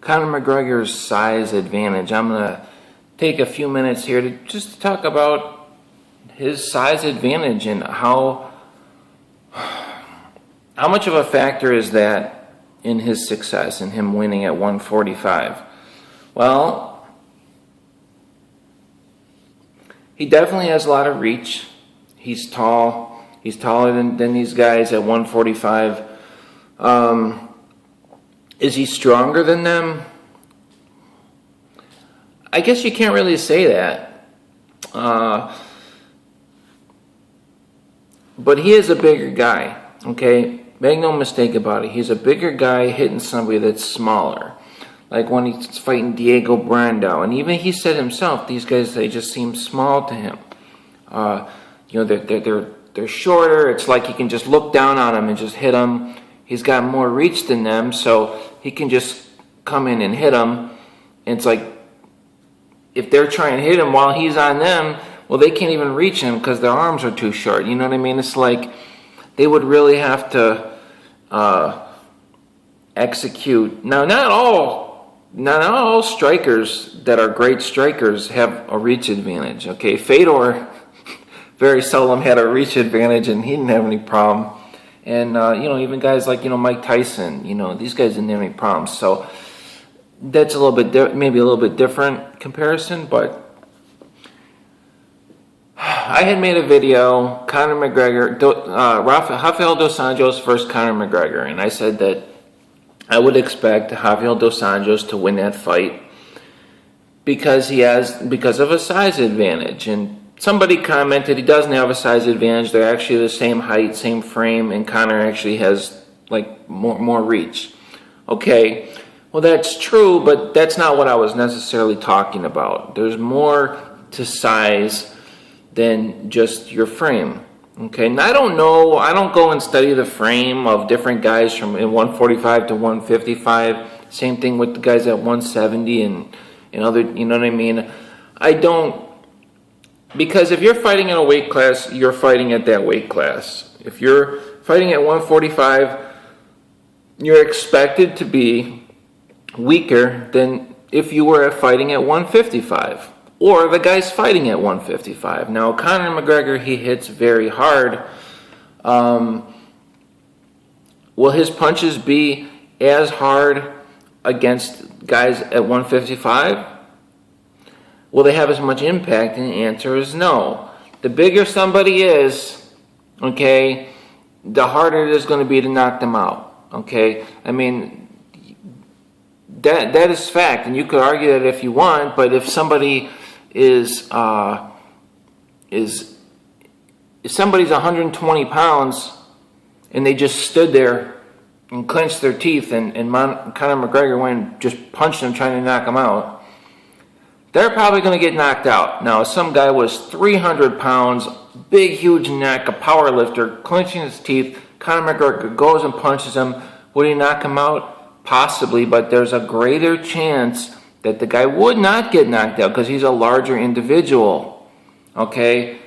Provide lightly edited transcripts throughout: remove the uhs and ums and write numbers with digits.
Conor McGregor's size advantage. I'm going to take a few minutes here to just talk about his size advantage and how much of a factor is that in his success, in him winning at 145. Well, he definitely has a lot of reach. He's tall. He's taller than these guys at 145. Is he stronger than them? I guess you can't really say that. But he is a bigger guy, okay? Make no mistake about it. He's a bigger guy hitting somebody that's smaller. Like when he's fighting Diego Brando. And even he said himself, these guys, they just seem small to him. They're shorter. It's like he can just look down on them and just hit them. He's got more reach than them, so he can just come in and hit them. And it's like, if they're trying to hit him while he's on them, well, they can't even reach him because their arms are too short. You know what I mean? It's like they would really have to execute. Now, not all strikers that are great strikers have a reach advantage. Okay, Fedor very seldom had a reach advantage, and he didn't have any problem. And even guys like Mike Tyson, these guys didn't have any problems. So that's a little bit maybe a little bit different comparison, but I had made a video, Conor McGregor, Rafael dos Anjos versus Conor McGregor, and I said that I would expect Rafael dos Anjos to win that fight because of a size advantage. And somebody commented he doesn't have a size advantage. They're actually the same height, same frame, and Conor actually has like more reach. Okay, well that's true, but that's not what I was necessarily talking about. There's more to size than just your frame. Okay, and I don't know, I don't go and study the frame of different guys from 145 to 155. Same thing with the guys at 170 and other, you know what I mean? I don't, because if you're fighting in a weight class, you're fighting at that weight class. If you're fighting at 145, you're expected to be weaker than if you were fighting at 155. Or the guy's fighting at 155. Now, Conor McGregor, he hits very hard. Will his punches be as hard against guys at 155? Will they have as much impact? And the answer is no. The bigger somebody is, okay, the harder it is going to be to knock them out. Okay? I mean, that is fact, and you could argue that if you want, but if somebody if somebody's 120 pounds and they just stood there and clenched their teeth and Conor McGregor went and just punched them trying to knock them out, they're probably going to get knocked out. Now, if some guy was 300 pounds, big, huge neck, a power lifter, clenching his teeth, Conor McGregor goes and punches him, would he knock him out? Possibly, but there's a greater chance that the guy would not get knocked out because he's a larger individual, okay?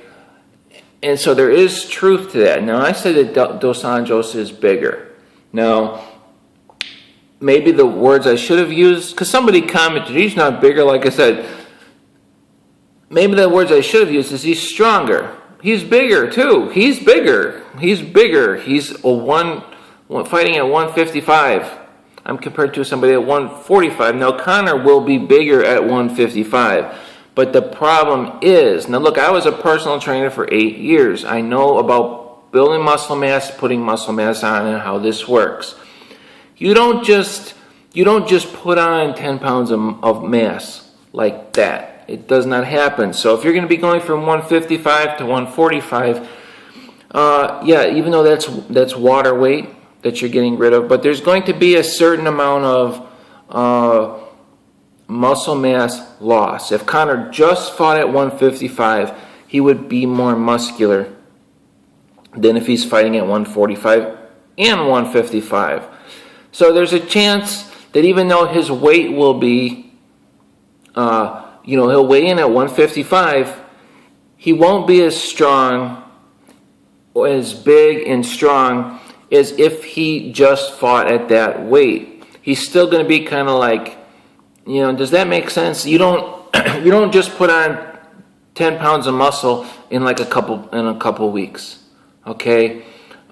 And so there is truth to that. Now, I said that Dos Anjos is bigger. Now, maybe the words I should have used, because somebody commented, he's not bigger, like I said. Maybe the words I should have used is he's stronger. He's bigger, too. He's bigger. He's bigger. He's fighting at 155. I'm compared to somebody at 145. Now, Conor will be bigger at 155. But the problem is, now look, I was a personal trainer for 8 years. I know about building muscle mass, putting muscle mass on, and how this works. You don't just put on 10 pounds of mass like that. It does not happen. So if you're going to be going from 155 to 145, even though that's water weight that you're getting rid of, but there's going to be a certain amount of muscle mass loss. If Conor just fought at 155, he would be more muscular than if he's fighting at 145 and 155. So there's a chance that even though his weight will be, he'll weigh in at 155, he won't be as strong or as big and strong as if he just fought at that weight. He's still going to be kind of like Does that make sense? You don't you don't just put on 10 pounds of muscle in like a couple weeks. Okay?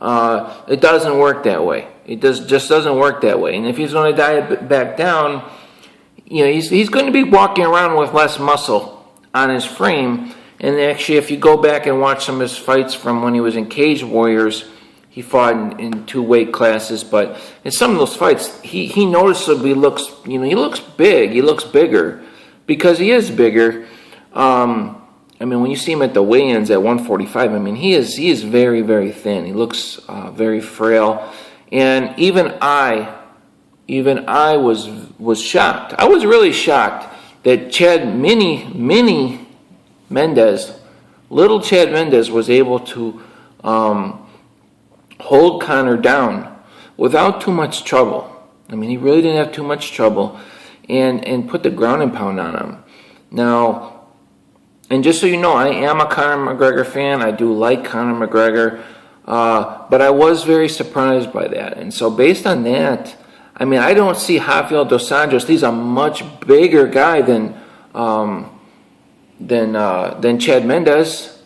It doesn't work that way. It just doesn't work that way. And if he's going to diet back down, he's going to be walking around with less muscle on his frame. And actually, if you go back and watch some of his fights from when he was in Cage Warriors, he fought in 2 weight classes. But in some of those fights, he noticeably looks, he looks big. He looks bigger because he is bigger. When you see him at the weigh-ins at 145, he is very, very thin. He looks very frail. And even I was shocked. I was really shocked that little Chad Mendes was able to hold Conor down without too much trouble. He really didn't have too much trouble and put the ground and pound on him. Now, and just so you know, I am a Conor McGregor fan. I do like Conor McGregor. But I was very surprised by that. And so based on that, I don't see Rafael dos Anjos. He's a much bigger guy than Chad Mendes.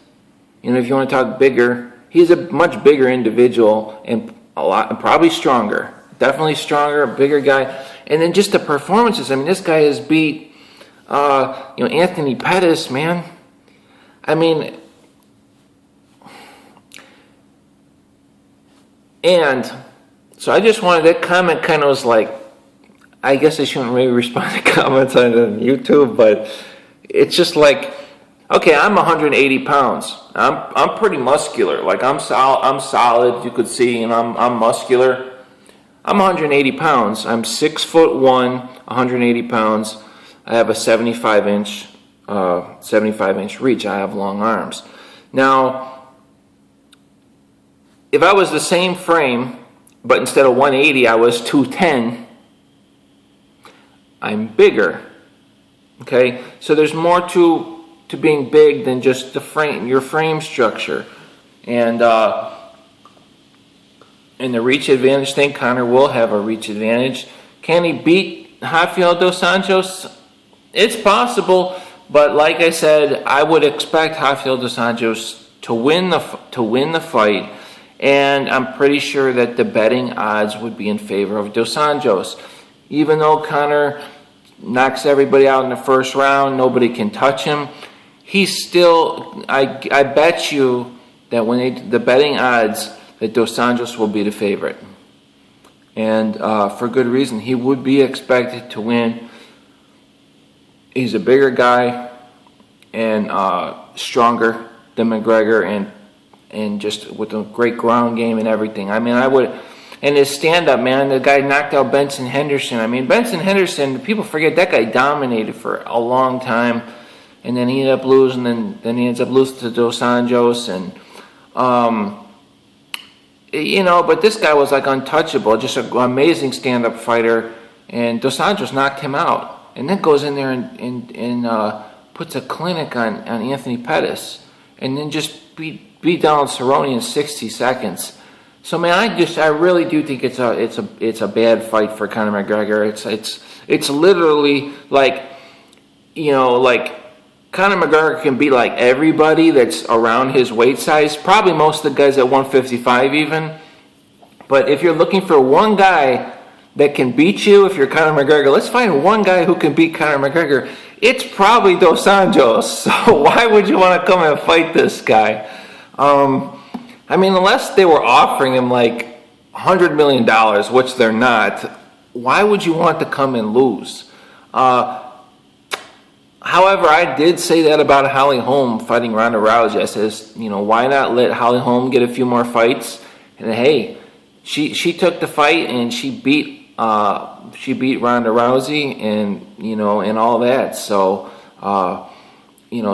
If you want to talk bigger, he's a much bigger individual and probably stronger. Definitely stronger, a bigger guy. And then just the performances. This guy has beat Anthony Pettis, man. And so I just wanted, that comment kind of was like, I guess I shouldn't really respond to comments on YouTube, but it's just like, okay, I'm 180 pounds. I'm pretty muscular. Like I'm solid. You could see, I'm muscular. I'm 180 pounds. I'm 6'1", 180 pounds. I have a 75 inch reach. I have long arms. Now, if I was the same frame, but instead of 180, I was 210, I'm bigger. Okay? So there's more to being big than just your frame structure. And the reach advantage thing, Conor will have a reach advantage. Can he beat Rafael dos Anjos? It's possible, but like I said, I would expect Rafael dos Anjos to win the fight. And I'm pretty sure that the betting odds would be in favor of dos Anjos. Even though Conor knocks everybody out in the first round, nobody can touch him, he's still, I bet you that when the betting odds, that dos Anjos will be the favorite. And for good reason. He would be expected to win. He's a bigger guy and stronger than McGregor, and just with a great ground game and everything. And his stand-up, man, the guy knocked out Benson Henderson. Benson Henderson, people forget, that guy dominated for a long time, and then he ended up losing, and then he ends up losing to dos Anjos, and, but this guy was like untouchable, just an amazing stand-up fighter, and dos Anjos knocked him out, and then goes in there and puts a clinic on Anthony Pettis, and then just beat Donald Cerrone in 60 seconds. So man, I really do think it's a bad fight for Conor McGregor. It's literally like, Conor McGregor can beat like everybody that's around his weight size, probably most of the guys at 155 even. But if you're looking for one guy that can beat you, if you're Conor McGregor, let's find one guy who can beat Conor McGregor. It's probably dos Anjos. So why would you want to come and fight this guy? Unless they were offering him like $100 million, which they're not, why would you want to come and lose? However, I did say that about Holly Holm fighting Ronda Rousey. I says, why not let Holly Holm get a few more fights? And hey, she took the fight and she beat Ronda Rousey and all that. So,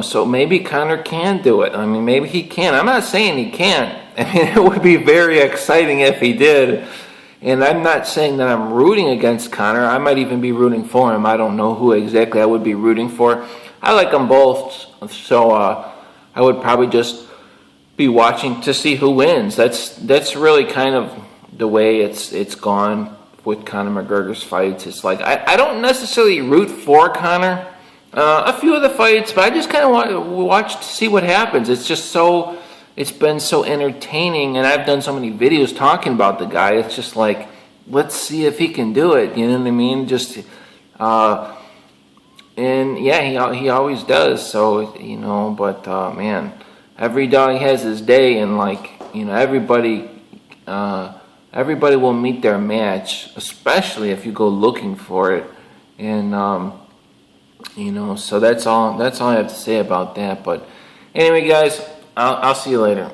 so maybe Conor can do it. Maybe he can. I'm not saying he can't. It would be very exciting if he did. And I'm not saying that I'm rooting against Conor. I might even be rooting for him. I don't know who exactly I would be rooting for. I like them both. So I would probably just be watching to see who wins. That's really kind of the way it's gone with Conor McGregor's fights. It's like I don't necessarily root for Conor. A few of the fights, but I just kind of want to watch to see what happens. It's just so, it's been so entertaining, and I've done so many videos talking about the guy. It's just like, let's see if he can do it. You know what I mean? Just, and yeah, he always does. So, you know, but man, every dog has his day, and like, you know, everybody will meet their match, especially if you go looking for it, and you know, so that's all I have to say about that. But anyway, guys, I'll see you later.